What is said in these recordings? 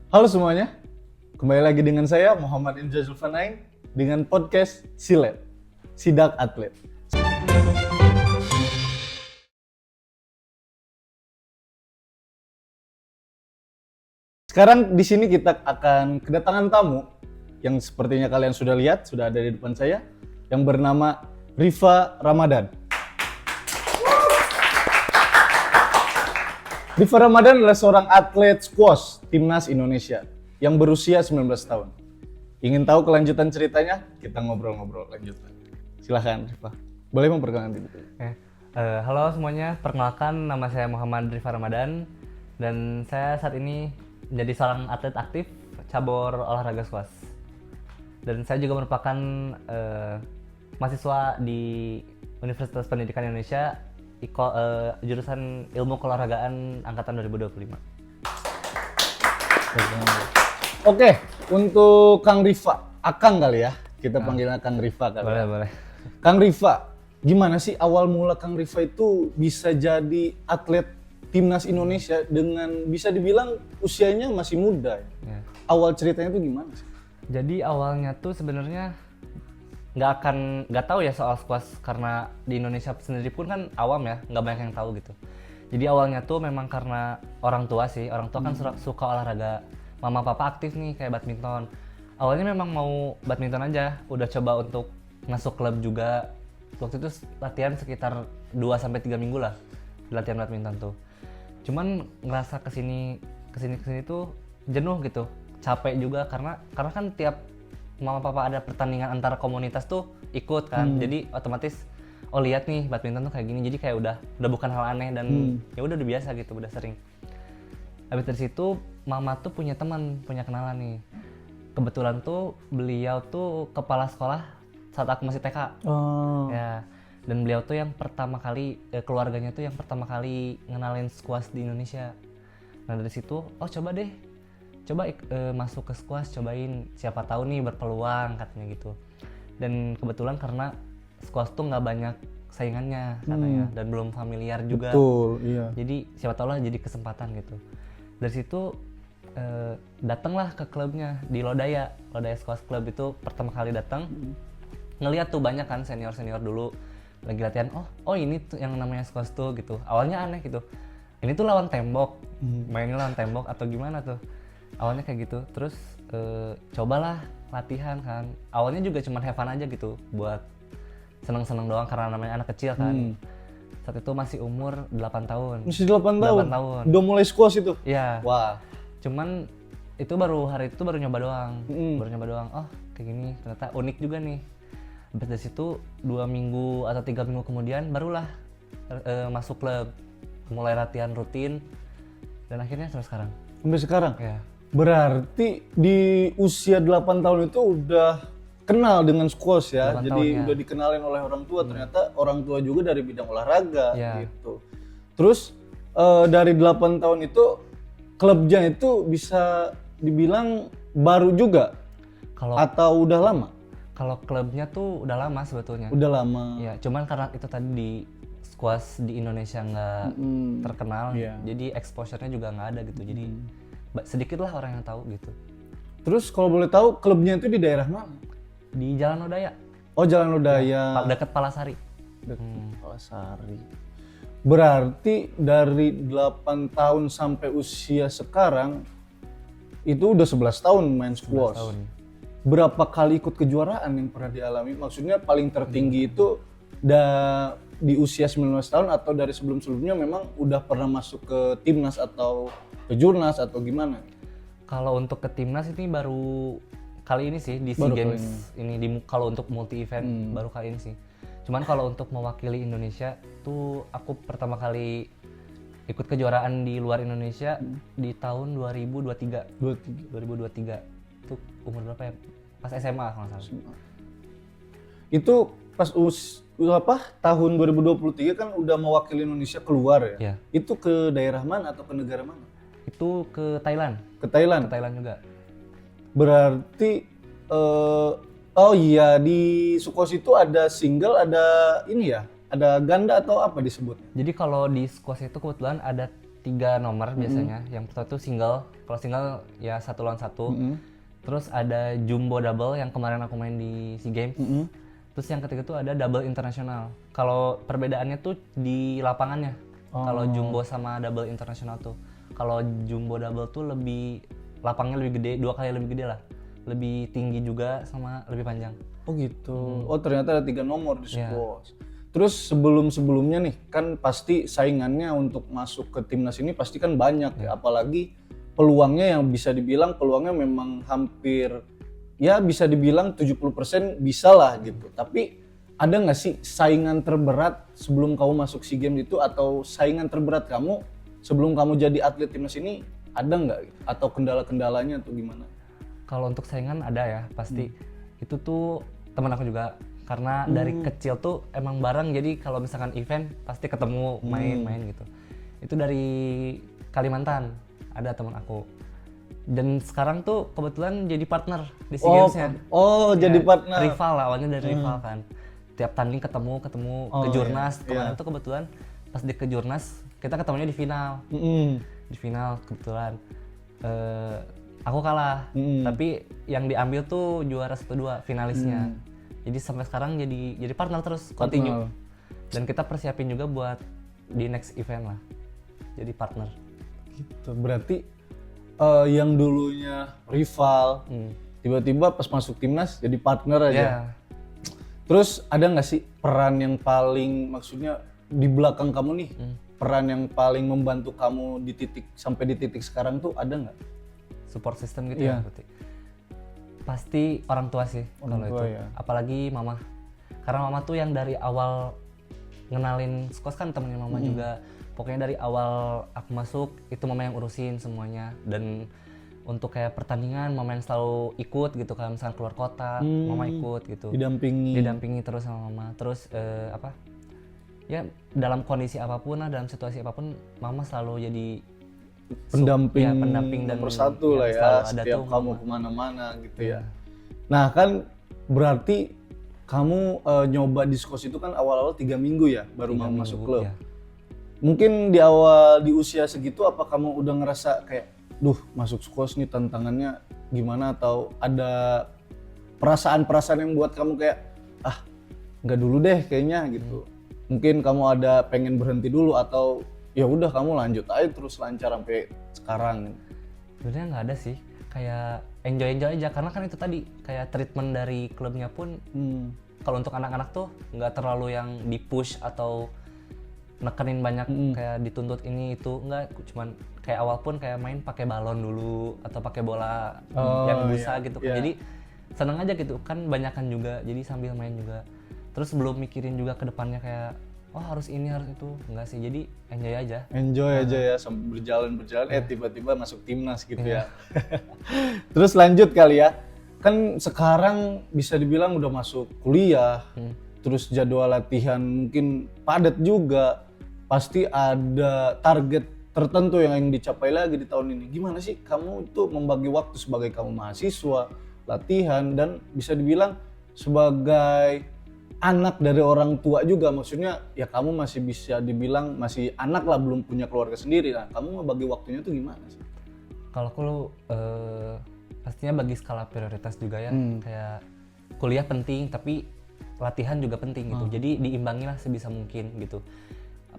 Halo semuanya, kembali lagi dengan saya Muhammad Inja Zulfanain dengan podcast Silet, Sidak Atlet. Sekarang di sini kita akan kedatangan tamu yang sepertinya kalian sudah lihat, sudah ada di depan saya, yang bernama Rifa Ramadan. Rifa Ramadan adalah seorang atlet squash timnas Indonesia yang berusia 19 tahun. Ingin tahu kelanjutan ceritanya? Kita ngobrol-ngobrol lanjutan. Silahkan Rifa, boleh memperkenalkan diri? Halo semuanya, perkenalkan nama saya Muhammad Rifa Ramadan dan saya saat ini menjadi seorang atlet aktif cabur olahraga squash. Dan saya juga merupakan mahasiswa di Universitas Pendidikan Indonesia jurusan Ilmu Keolahragaan angkatan 2025. Oke, untuk Kang Rifa, Akang kali ya, kita panggilnya Kang Rifa kali. Boleh. Kang Rifa, gimana sih awal mula Kang Rifa itu bisa jadi atlet timnas Indonesia dengan bisa dibilang usianya masih muda? Ya. Awal ceritanya itu gimana sih? Jadi awalnya tuh sebenarnya nggak tahu ya soal squash karena di Indonesia sendiri pun kan awam ya, nggak banyak yang tahu gitu. Jadi awalnya tuh memang karena orang tua kan suka olahraga, mama papa aktif nih kayak badminton. Awalnya memang mau badminton aja, udah coba untuk masuk klub juga. Waktu itu latihan sekitar 2-3 minggu lah latihan badminton tuh. Cuman ngerasa kesini tuh jenuh gitu, capek juga karena kan tiap mama papa ada pertandingan antara komunitas tuh ikut kan. Jadi otomatis lihat nih badminton tuh kayak gini, jadi kayak udah bukan hal aneh dan ya udah biasa gitu, udah sering. Habis dari situ mama tuh punya kenalan nih. Kebetulan tuh beliau tuh kepala sekolah saat aku masih TK. Ya. Dan beliau tuh yang pertama kali keluarganya tuh yang pertama kali ngenalin squash di Indonesia. Nah dari situ coba masuk ke squash, cobain, siapa tahu nih berpeluang katanya gitu. Dan kebetulan karena squash tuh nggak banyak saingannya katanya dan belum familiar juga. Betul, iya. Jadi siapa tahu lah jadi kesempatan gitu. Dari situ datanglah ke klubnya di Lodaya Squash Club itu pertama kali datang. Ngeliat tuh banyak kan senior dulu lagi latihan. Oh ini tuh yang namanya squash tuh gitu. Awalnya aneh gitu. Ini tuh lawan tembok, mainnya lawan tembok atau gimana tuh? Awalnya kayak gitu, terus cobalah latihan kan. Awalnya juga cuma have fun aja gitu, buat seneng-seneng doang karena namanya anak kecil kan. Saat itu masih umur 8 tahun. Masih 8 tahun? 8 tahun. Udah mulai squash itu? Iya. Wah. Cuman hari itu baru nyoba doang. Oh kayak gini, ternyata unik juga nih. Habis dari situ 2 minggu atau 3 minggu kemudian barulah masuk klub. Mulai latihan rutin dan akhirnya sampai sekarang. Sampai sekarang? Ya. Berarti di usia 8 tahun itu udah kenal dengan squash ya, jadi udah dikenalin oleh orang tua. Ternyata orang tua juga dari bidang olahraga gitu. Terus dari 8 tahun itu klubnya itu bisa dibilang baru juga atau udah lama? Kalau klubnya tuh udah lama sebetulnya. Udah lama. Ya, cuman karena itu tadi di squash di Indonesia nggak terkenal, jadi exposure-nya juga nggak ada gitu. Jadi sedikit lah orang yang tahu gitu. Terus kalau boleh tahu klubnya itu di daerah mana? Di Jalan Lodaya. Oh, Jalan Lodaya. Ya, dekat Palasari. Palasari. Berarti dari 8 tahun sampai usia sekarang itu udah 11 tahun main squash. 11 tahun. Berapa kali ikut kejuaraan yang pernah dialami? Maksudnya paling tertinggi itu di usia 19 tahun atau dari sebelum-sebelumnya memang udah pernah masuk ke timnas atau ke jurnas atau gimana? Kalau untuk ke timnas ini baru kali ini sih di SEA Games ini kalau untuk multi event baru kali ini sih. Cuman kalau untuk mewakili Indonesia tuh aku pertama kali ikut kejuaraan di luar Indonesia di tahun 2023. 2023. Itu umur berapa ya? Pas SMA kalau nggak salah. Itu pas tahun 2023 kan udah mewakili Indonesia keluar ya? Itu ke daerah mana atau ke negara mana? Itu ke Thailand. Ke Thailand? Ke Thailand juga. Berarti di squash itu ada single, ada ini ya? Ada ganda atau apa disebutnya? Jadi kalau di squash itu kebetulan ada 3 nomor biasanya. Yang pertama tuh single. Kalau single ya 1 lawan 1. Terus ada jumbo double yang kemarin aku main di SEA Games. Terus yang ketiga tuh ada double internasional. Kalau perbedaannya tuh di lapangannya. Kalau jumbo sama double internasional tuh. Kalau jumbo double tuh lebih lapangnya lebih gede, 2 kali lebih gede lah. Lebih tinggi juga sama lebih panjang. Oh gitu. Oh ternyata ada 3 nomor di squash. Terus sebelum-sebelumnya nih, kan pasti saingannya untuk masuk ke timnas ini pasti kan banyak ya. Apalagi peluangnya yang bisa dibilang peluangnya memang hampir, ya bisa dibilang 70% bisa lah gitu. Tapi ada nggak sih saingan terberat sebelum kamu masuk SEA Games itu, atau saingan terberat kamu sebelum kamu jadi atlet timnas ini ada nggak? Atau kendala-kendalanya atau gimana? Kalau untuk saingan ada ya, pasti. Itu tuh teman aku juga. Karena dari kecil tuh emang bareng, jadi kalau misalkan event pasti ketemu main-main gitu. Itu dari Kalimantan, ada teman aku. Dan sekarang tuh kebetulan jadi partner di SEA Games-nya. Jadi partner. Rival lah, awalnya dari rival kan. Tiap tanding ketemu kejurnas. Kemarin tuh kebetulan pas di kejurnas kita ketemunya di final. Di final kebetulan aku kalah, tapi yang diambil tuh juara 1-2 finalisnya. Jadi sampai sekarang jadi partner terus, continue. Dan kita persiapin juga buat di next event lah, jadi partner. Gitu. Berarti yang dulunya rival, tiba-tiba pas masuk timnas jadi partner aja. Terus ada nggak sih peran yang paling, maksudnya di belakang kamu nih, peran yang paling membantu kamu di titik sampai di titik sekarang tuh ada nggak? Support system gitu ya berarti. Pasti orang tua sih kalau itu. Apalagi mama. Karena mama tuh yang dari awal ngenalin squash, kan temennya mama juga. Pokoknya dari awal aku masuk itu mama yang urusin semuanya. Dan untuk kayak pertandingan mama yang selalu ikut gitu kan, misalnya keluar kota, mama ikut gitu. Didampingi terus sama mama. Terus ya dalam kondisi apapun lah, dalam situasi apapun, mama selalu jadi pendamping dan nomor 1 lah ya, setiap kamu kemana-mana gitu ya. Nah kan berarti kamu nyoba di squash itu kan awal-awal 3 minggu ya baru mau masuk klub. Mungkin di awal di usia segitu apa kamu udah ngerasa kayak, masuk squash nih tantangannya gimana, atau ada perasaan-perasaan yang buat kamu kayak nggak dulu deh kayaknya gitu. Mungkin kamu ada pengen berhenti dulu, atau ya udah kamu lanjut aja terus lancar sampai sekarang? Sebenarnya nggak ada sih, kayak enjoy aja, karena kan itu tadi kayak treatment dari klubnya pun kalau untuk anak-anak tuh nggak terlalu yang di push atau nekenin banyak kayak dituntut ini itu, nggak, cuman kayak awal pun kayak main pakai balon dulu atau pakai bola yang busa gitu kan. Jadi seneng aja gitu kan, banyakan juga, jadi sambil main juga. Terus belum mikirin juga ke depannya kayak harus ini harus itu, enggak sih, jadi enjoy aja ya, sambil berjalan tiba-tiba masuk timnas gitu ya. Terus lanjut kali ya, kan sekarang bisa dibilang udah masuk kuliah, terus jadwal latihan mungkin padat juga, pasti ada target tertentu yang ingin dicapai lagi di tahun ini. Gimana sih kamu itu membagi waktu sebagai kamu mahasiswa, latihan, dan bisa dibilang sebagai anak dari orang tua juga, maksudnya ya kamu masih bisa dibilang masih anak lah, belum punya keluarga sendiri. Nah, kamu ngebagi waktunya tuh gimana sih? Kalau aku pastinya bagi skala prioritas juga ya, kayak kuliah penting tapi latihan juga penting gitu. Jadi diimbangi lah sebisa mungkin gitu.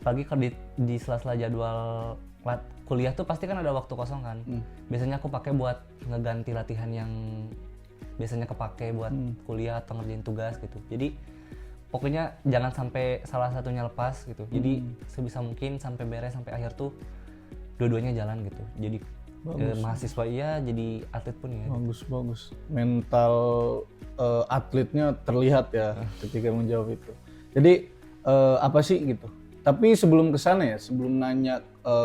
Apalagi kalau di sela-sela jadwal kuliah tuh pasti kan ada waktu kosong kan. Biasanya aku pakai buat ngeganti latihan yang biasanya kepake buat kuliah atau ngerjain tugas gitu. Jadi pokoknya jangan sampai salah satunya lepas gitu. Jadi sebisa mungkin sampai beres, sampai akhir tuh dua-duanya jalan gitu. Jadi mahasiswa iya, jadi atlet pun ya. Bagus. Mental atletnya terlihat ya ketika menjawab itu. Jadi apa sih gitu. Tapi sebelum kesana ya, sebelum nanya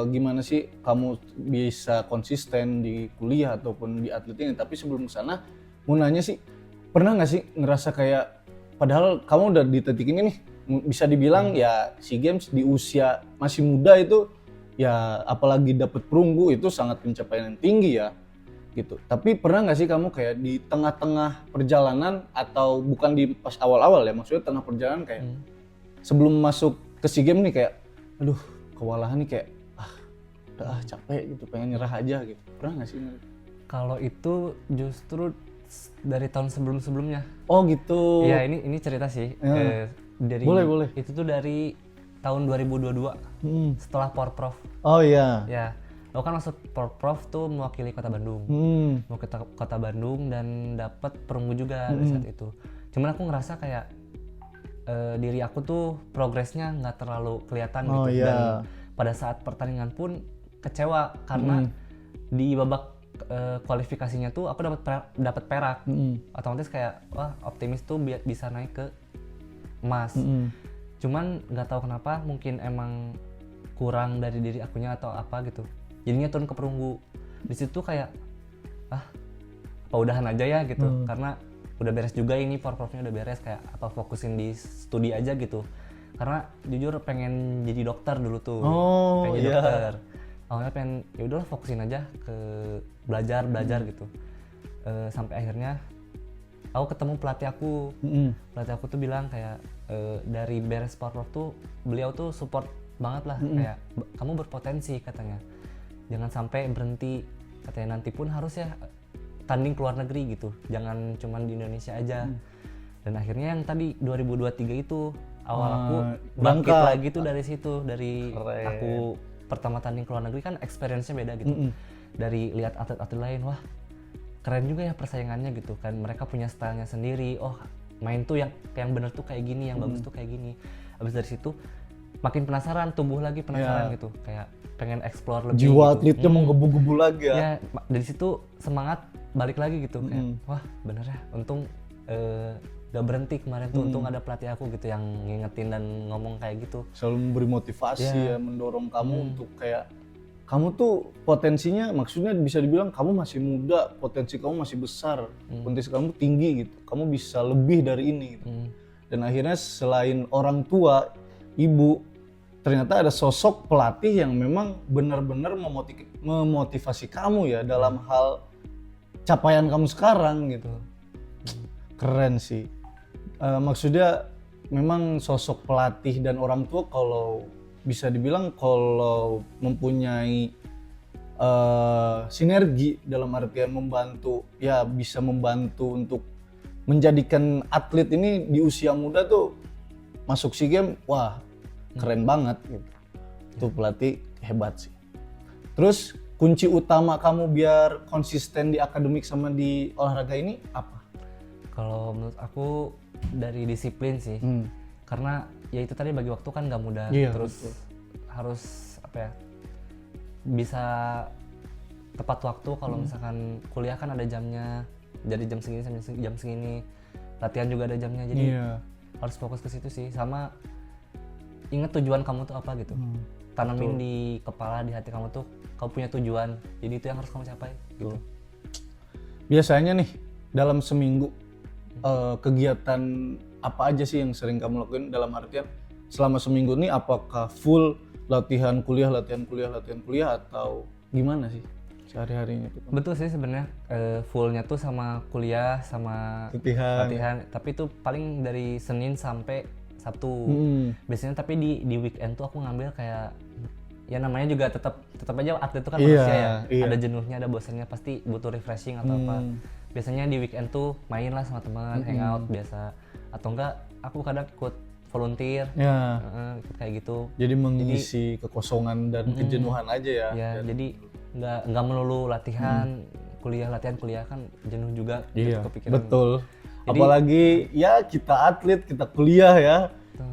gimana sih kamu bisa konsisten di kuliah ataupun di atlet ini, tapi sebelum kesana mau nanya sih, pernah nggak sih ngerasa kayak padahal kamu udah di titik ini nih, bisa dibilang ya SEA Games di usia masih muda itu ya, apalagi dapat perunggu itu sangat pencapaian yang tinggi ya gitu. Tapi pernah nggak sih kamu kayak di tengah-tengah perjalanan, atau bukan di pas awal-awal ya, maksudnya tengah perjalanan kayak sebelum masuk ke SEA Games nih kayak, aduh kewalahan nih, kayak udah capek gitu, pengen nyerah aja gitu. Pernah nggak sih? Kalau itu justru dari tahun sebelum-sebelumnya. Oh gitu. Iya, ini cerita sih. Ya. Dari Boleh. Itu tuh dari tahun 2022 setelah Porprov. Oh iya. Ya, aku kan masuk Porprov tuh mewakili Kota Bandung. Mau ke Kota Bandung dan dapat perunggu juga di saat itu. Cuman aku ngerasa kayak diri aku tuh progresnya nggak terlalu kelihatan Oh, gitu. iya. Dan pada saat pertandingan pun kecewa karena di babak kualifikasinya tuh aku dapat perak. Otomatis kayak wah optimis tuh bisa naik ke emas. Cuman nggak tahu kenapa, mungkin emang kurang dari diri akunya atau apa gitu. Jadinya turun ke perunggu. Di situ kayak apa udahan aja ya gitu. Karena udah beres juga ini, Porprovnya udah beres, kayak apa fokusin di studi aja gitu. Karena jujur pengen jadi dokter dulu tuh. Oh, pengen jadi iya. dokter. Awalnya pengen ya udahlah fokusin aja ke belajar gitu. Sampai akhirnya aku ketemu pelatih aku. Pelatih aku tuh bilang kayak dari beres Porprov tuh beliau tuh support banget lah, kayak kamu berpotensi katanya. Jangan sampai berhenti, katanya nanti pun harus ya tanding ke luar negeri gitu. Jangan cuman di Indonesia aja. Dan akhirnya yang tadi 2023 itu awal aku bangkit berangkat. lagi tuh dari situ, dari Keren. aku pertama tanding ke luar negeri kan experience-nya beda gitu. Dari lihat atlet-atlet lain, wah keren juga ya persaingannya gitu kan. Mereka punya stylenya sendiri. Oh, main tuh yang bener tuh kayak gini, yang bagus tuh kayak gini. Abis dari situ makin penasaran, tumbuh lagi penasaran gitu. Kayak pengen explore lebih. Jiwa gitu. atletnya menggebu-gebu lagi ya. Ya, dari situ semangat balik lagi gitu. Kayak wah bener ya, untung gak berhenti kemarin tuh. Untung ada pelatih aku gitu yang ngingetin dan ngomong kayak gitu. Selalu memberi motivasi ya, mendorong kamu untuk kayak kamu tuh potensinya, maksudnya bisa dibilang kamu masih muda, potensi kamu masih besar, potensi kamu tinggi gitu, kamu bisa lebih dari ini gitu. Dan akhirnya selain orang tua, ibu, ternyata ada sosok pelatih yang memang benar-benar memotivasi kamu ya dalam hal capaian kamu sekarang gitu. Keren sih. Maksudnya memang sosok pelatih dan orang tua kalau bisa dibilang kalau mempunyai sinergi dalam artian membantu, ya bisa membantu untuk menjadikan atlet ini di usia muda tuh masuk SEA Games, wah keren banget gitu. Itu pelatih hebat sih. Terus kunci utama kamu biar konsisten di akademik sama di olahraga ini apa? Kalau menurut aku dari disiplin sih. Karena ya itu tadi bagi waktu kan gak mudah. Iya, Terus betul. harus apa ya, bisa tepat waktu. Kalau misalkan kuliah kan ada jamnya, jadi jam segini sampai jam segini. Latihan juga ada jamnya, jadi Iya. harus fokus ke situ sih. Sama ingat tujuan kamu tuh apa gitu. Tanamin di kepala, di hati kamu tuh kamu punya tujuan, jadi itu yang harus kamu capai gitu. Biasanya nih dalam seminggu kegiatan apa aja sih yang sering kamu lakuin, dalam artian selama seminggu nih apakah full latihan kuliah atau gimana sih sehari-harinya itu? Betul sih sebenarnya, fullnya tuh sama kuliah sama latihan. Tapi itu paling dari Senin sampai Sabtu. Biasanya tapi di weekend tuh aku ngambil kayak ya namanya juga tetap aja atlet itu kan manusia ya. Ada jenuhnya, ada bosannya, pasti butuh refreshing atau apa. Biasanya di weekend tuh main lah sama teman, hangout biasa. Atau enggak aku kadang ikut volunteer. Ya. Ikut kayak gitu. Jadi mengisi kekosongan dan kejenuhan aja ya. Ya, jadi nggak melulu latihan, kuliah kan jenuh juga. Iya, kepikiran. betul. Jadi- Apalagi ya kita atlet, kita kuliah ya.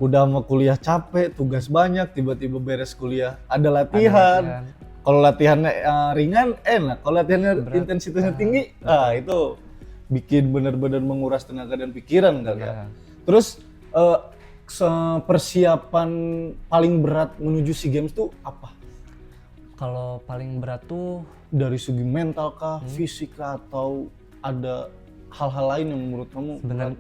Udah mau kuliah capek, tugas banyak, tiba-tiba beres kuliah ada latihan. Kalau latihannya ringan enak, kalau latihannya intensitasnya tinggi, itu bikin benar-benar menguras tenaga dan pikiran kan ya. Terus persiapan paling berat menuju SEA Games tuh apa? Kalau paling berat tuh Dari segi mental kah, fisik kah, atau ada hal-hal lain yang menurut kamu? sebenarnya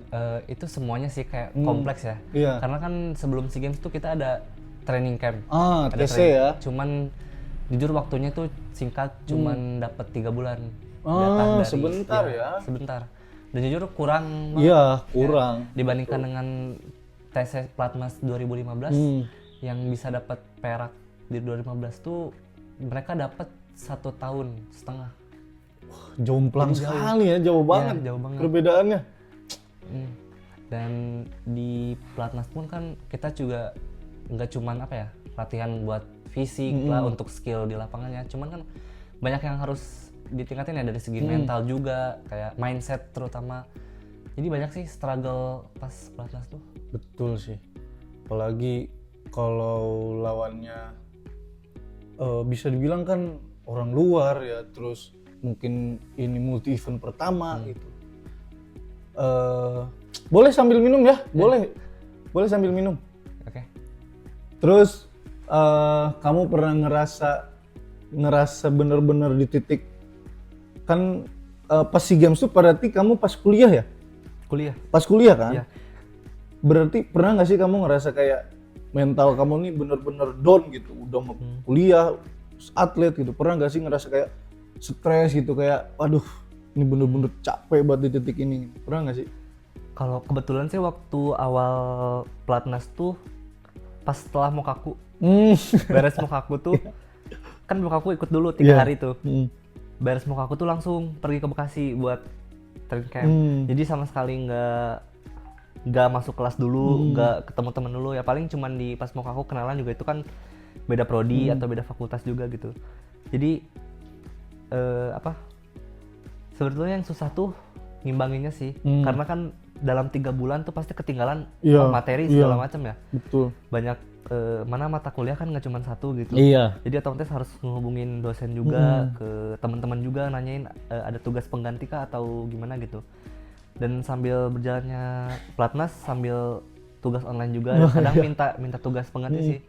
itu semuanya sih kayak kompleks ya. Iya. Karena kan sebelum SEA Games tuh kita ada training camp. Ada TC training. ya. Cuman jujur waktunya tuh singkat, cuman dapat 3 bulan. Jatah sebentar ya. Sebentar. Dan jujur kurang banget Iya, kurang. dibandingkan dengan TC Platmas 2015 yang bisa dapat perak di 2015 tuh mereka dapat 1,5 tahun. Jomplang sekali ya, jauh banget. Jauh banget. Perbedaannya. Dan di Platnas pun kan kita juga nggak cuman apa ya, latihan buat fisik lah untuk skill di lapangannya, cuman kan banyak yang harus ditingkatin ya dari segi mental juga, kayak mindset terutama. Jadi banyak sih struggle pas Platnas tuh. Betul sih. Apalagi kalau lawannya bisa dibilang kan orang luar ya, terus mungkin ini multi event pertama gitu. Boleh sambil minum ya? Boleh sambil minum. Oke. Terus kamu pernah ngerasa bener-bener di titik kan pas SEA Games tuh berarti kamu pas kuliah ya? Kuliah. Pas kuliah kan? Iya. Berarti pernah nggak sih kamu ngerasa kayak mental kamu nih bener-bener down gitu, udah mau kuliah, atlet gitu, pernah nggak sih ngerasa kayak stres gitu, kayak aduh ini bener-bener capek buat di titik ini, pernah nggak sih? Kalau kebetulan sih waktu awal Platnas tuh pas setelah Mokaku, beres Mokaku tuh kan Mokaku ikut dulu 3 hari tuh. Beres Mokaku tuh langsung pergi ke Bekasi buat train camp. Jadi sama sekali nggak masuk kelas dulu, nggak ketemu temen dulu ya, paling cuman di pas Mokaku kenalan juga itu kan beda prodi atau beda fakultas juga gitu. Jadi sebetulnya yang susah tuh ngimbanginnya sih, karena kan dalam 3 bulan tuh pasti ketinggalan materi segala macam ya. Betul. Banyak mana mata kuliah kan nggak cuma satu gitu. Iya. Jadi otomatis harus ngehubungin dosen juga, ke teman-teman juga nanyain ada tugas pengganti kah atau gimana gitu. Dan sambil berjalannya Platnas sambil tugas online juga, kadang minta tugas pengganti sih.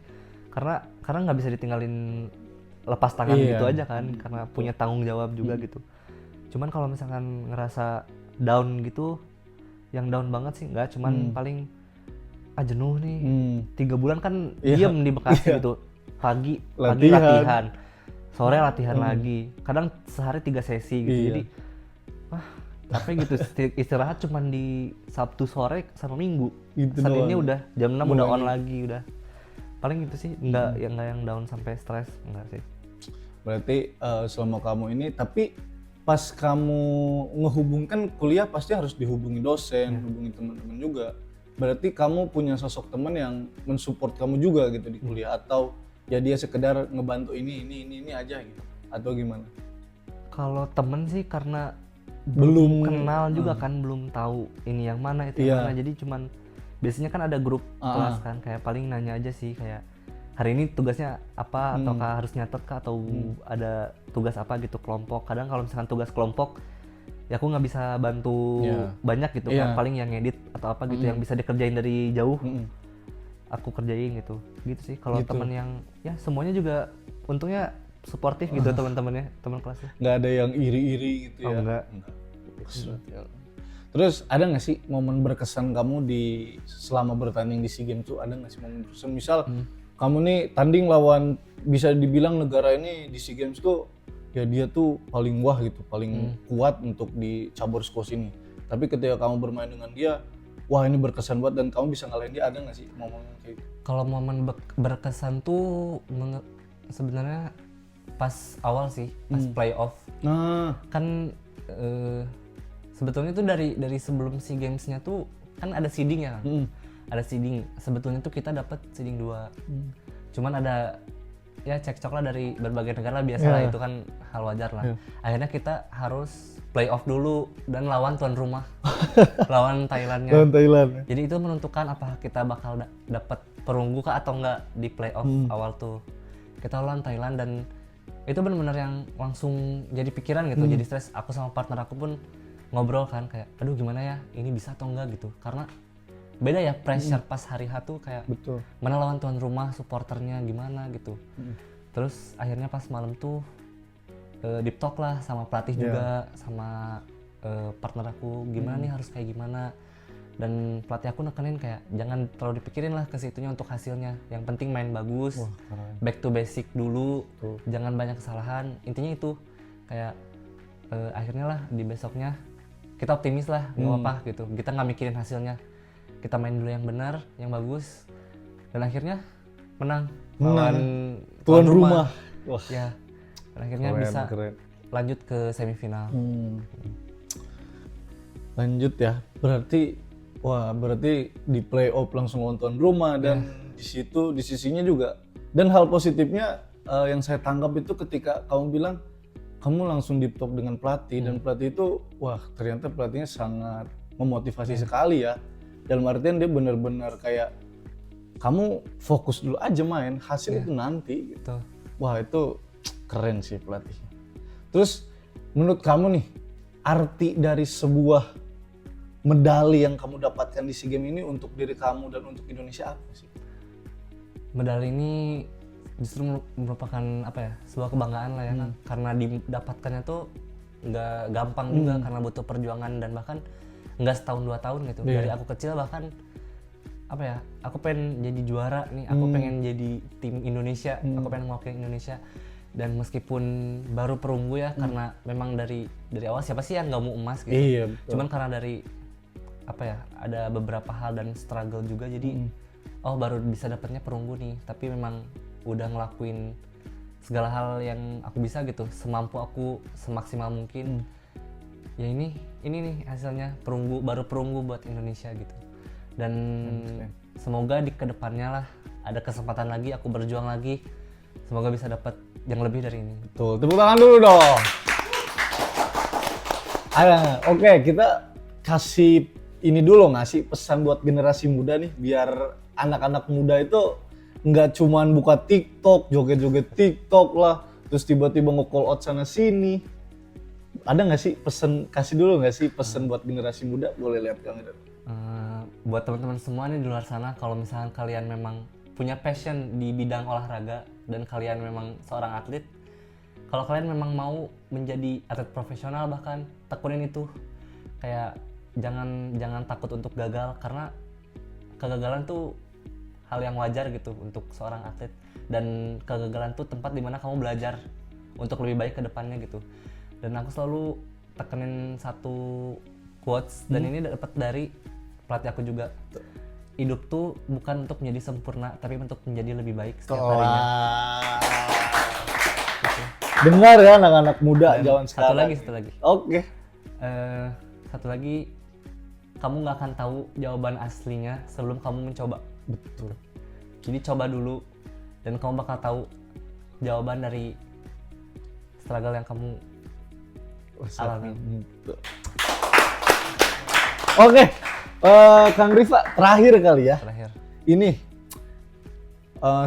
Karena nggak bisa ditinggalin lepas tangan gitu aja kan, karena punya tanggung jawab juga gitu. Cuman kalau misalkan ngerasa down gitu, yang down banget sih nggak, cuman paling jenuh nih. 3 bulan kan diem di Bekasi gitu, pagi latihan, sore latihan lagi, kadang sehari 3 sesi gitu. Jadi capek gitu. Istirahat cuman di Sabtu sore sama Minggu gitu. Seninnya udah jam 6 udah on lagi, udah paling gitu sih. Nggak yang down sampai stres, enggak sih. Berarti selama kamu ini, tapi pas kamu ngehubungkan kuliah pasti harus dihubungi dosen, hubungi teman-teman juga. Berarti kamu punya sosok teman yang mensupport kamu juga gitu di kuliah, atau ya dia sekedar ngebantu ini aja gitu, atau gimana? Kalau temen sih karena belum kenal juga kan, belum tahu ini yang mana itu yang mana, jadi cuman biasanya kan ada grup kelas kan, kayak paling nanya aja sih, kayak hari ini tugasnya apa, ataukah harus nyatet kah, atau ada tugas apa gitu kelompok. Kadang kalau misalkan tugas kelompok ya aku nggak bisa bantu banyak gitu kan, paling yang ngedit atau apa gitu yang bisa dikerjain dari jauh aku kerjain gitu sih. Kalau teman yang ya semuanya juga untungnya suportif gitu, teman-temannya, teman kelasnya. Nggak ada yang iri-iri gitu ya? Enggak. Terus ada nggak sih momen berkesan kamu selama bertanding di SEA Games tuh, ada nggak sih momen berkesan? Misal kamu nih tanding lawan bisa dibilang negara ini di SEA Games tuh ya dia tuh paling wah gitu, paling kuat untuk di cabur squash ini. Tapi ketika kamu bermain dengan dia, wah ini berkesan banget dan kamu bisa ngalahin dia, ada nggak sih momen kayak gitu? Kalau momen berkesan tuh sebenarnya pas awal sih, pas playoff. Kan sebetulnya tuh dari sebelum SEA Games-nya tuh kan ada seeding ya. Ada seeding. Sebetulnya tuh kita dapat seeding 2. Cuman ada ya cekcok lah dari berbagai negara, biasalah itu kan hal wajar lah. Akhirnya kita harus playoff dulu dan lawan tuan rumah. Lawan Thailandnya. Lawan Thailand. Jadi itu menentukan apa kita bakal dapat perunggu kah atau enggak di playoff awal tuh. Kita lawan Thailand dan itu benar-benar yang langsung jadi pikiran gitu, jadi stres. Aku sama partner aku pun ngobrol kan, kayak aduh gimana ya, ini bisa atau enggak gitu. Karena beda ya pressure pas hari H tuh, kayak mana lawan tuan rumah, supporternya gimana gitu. Terus akhirnya pas malam tuh deep talk lah sama pelatih juga, sama partner aku, gimana nih harus kayak gimana. Dan pelatih aku nekenin kayak jangan terlalu dipikirin lah ke situnya untuk hasilnya, yang penting main bagus. Back to basic dulu, jangan banyak kesalahan. Intinya itu kayak akhirnya lah di besoknya kita optimis lah, nggak apa-apa gitu, kita nggak mikirin hasilnya, kita main dulu yang benar, yang bagus, dan akhirnya menang lawan tuan rumah. Ya Dan akhirnya bisa lanjut ke semifinal. Lanjut ya, berarti di playoff langsung nonton rumah dan di situ di sisinya juga. Dan hal positifnya yang saya tangkap itu ketika kamu bilang kamu langsung deep talk dengan pelatih dan pelatih itu ternyata pelatihnya sangat memotivasi sekali ya. Dalam artian dia benar-benar kayak kamu fokus dulu aja main, hasil itu nanti gitu. Wah itu keren sih pelatihnya. Terus menurut kamu nih arti dari sebuah medali yang kamu dapatkan di SEA Games ini untuk diri kamu dan untuk Indonesia apa sih? Medali ini justru merupakan sebuah kebanggaan lah ya, karena didapatkannya tuh nggak gampang juga karena butuh perjuangan dan bahkan nggak setahun 2 tahun gitu. Dari aku kecil bahkan aku pengen jadi juara nih, aku pengen jadi tim Indonesia, aku pengen mewakili Indonesia. Dan meskipun baru perunggu ya, karena memang dari awal siapa sih yang nggak mau emas gitu. Iya, betul. Cuman karena dari ada beberapa hal dan struggle juga, jadi baru bisa dapatnya perunggu nih. Tapi memang udah ngelakuin segala hal yang aku bisa gitu, semampu aku, semaksimal mungkin. Ya ini nih hasilnya, baru perunggu buat Indonesia gitu. Dan semoga di kedepannya lah ada kesempatan lagi, aku berjuang lagi, semoga bisa dapat yang lebih dari ini. Betul, tepuk tangan dulu dong. Oke, kita kasih ini dulu, ngasih pesan buat generasi muda nih, biar anak-anak muda itu nggak cuman buka TikTok, joget-joget TikTok lah, terus tiba-tiba nge-call out sana sini. Ada nggak sih pesan, kasih dulu nggak sih pesan buat generasi muda? Boleh lihat Kang Ida. Buat teman-teman semua nih di luar sana, kalau misalnya kalian memang punya passion di bidang olahraga dan kalian memang seorang atlet, kalau kalian memang mau menjadi atlet profesional bahkan tekunin itu. Kayak jangan takut untuk gagal, karena kegagalan tuh hal yang wajar gitu untuk seorang atlet, dan kegagalan tuh tempat dimana kamu belajar untuk lebih baik ke depannya gitu. Dan aku selalu tekenin satu quotes dan ini dapat dari pelatih aku juga. Hidup tuh bukan untuk menjadi sempurna, tapi untuk menjadi lebih baik setiap harinya. Dengar ya anak-anak muda zaman sekarang. Satu lagi. Oke. Satu lagi, kamu nggak akan tahu jawaban aslinya sebelum kamu mencoba. Betul. Jadi coba dulu dan kamu bakal tahu jawaban dari struggle yang kamu alami. Oke. Kang Rifa, terakhir kali ya. Terakhir. Ini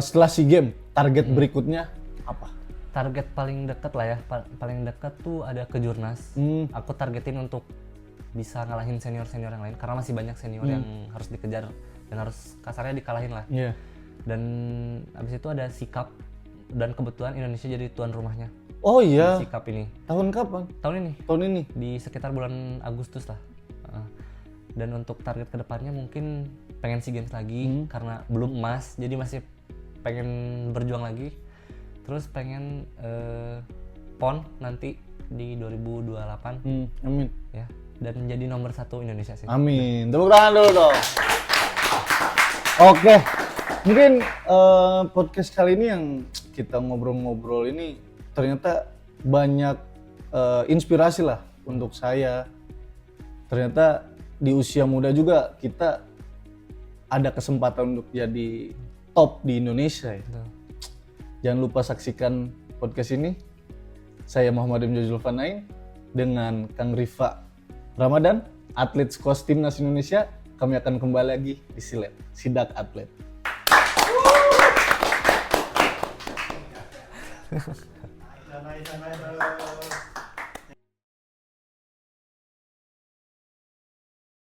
setelah SEA Games, target berikutnya apa? Target paling dekat lah ya, paling dekat tuh ada ke Jurnas. Aku targetin untuk bisa ngalahin senior-senior yang lain, karena masih banyak senior yang harus dikejar dan harus kasarnya dikalahin lah. Dan abis itu ada SEA Cup, dan kebetulan Indonesia jadi tuan rumahnya. Oh iya. SEA Cup ini. Tahun kapan? Tahun ini. Tahun ini. Di sekitar bulan Agustus lah. Dan untuk target kedepannya mungkin pengen SEA Games lagi, karena belum emas, jadi masih pengen berjuang lagi. Terus pengen PON nanti di 2028. Amin. Ya, dan menjadi nomor 1 Indonesia sih. Amin. Tepuk tangan dulu dong. Oke, mungkin podcast kali ini yang kita ngobrol-ngobrol ini ternyata banyak inspirasi lah untuk saya. Ternyata di usia muda juga kita ada kesempatan untuk jadi top di Indonesia ya. Betul. Jangan lupa saksikan podcast ini. Saya Muhammad Imjad Zulfanain dengan Kang Rifa Ramadan, atlet squash timnas Indonesia. Kami akan kembali lagi di Sidak Atlet. Nice.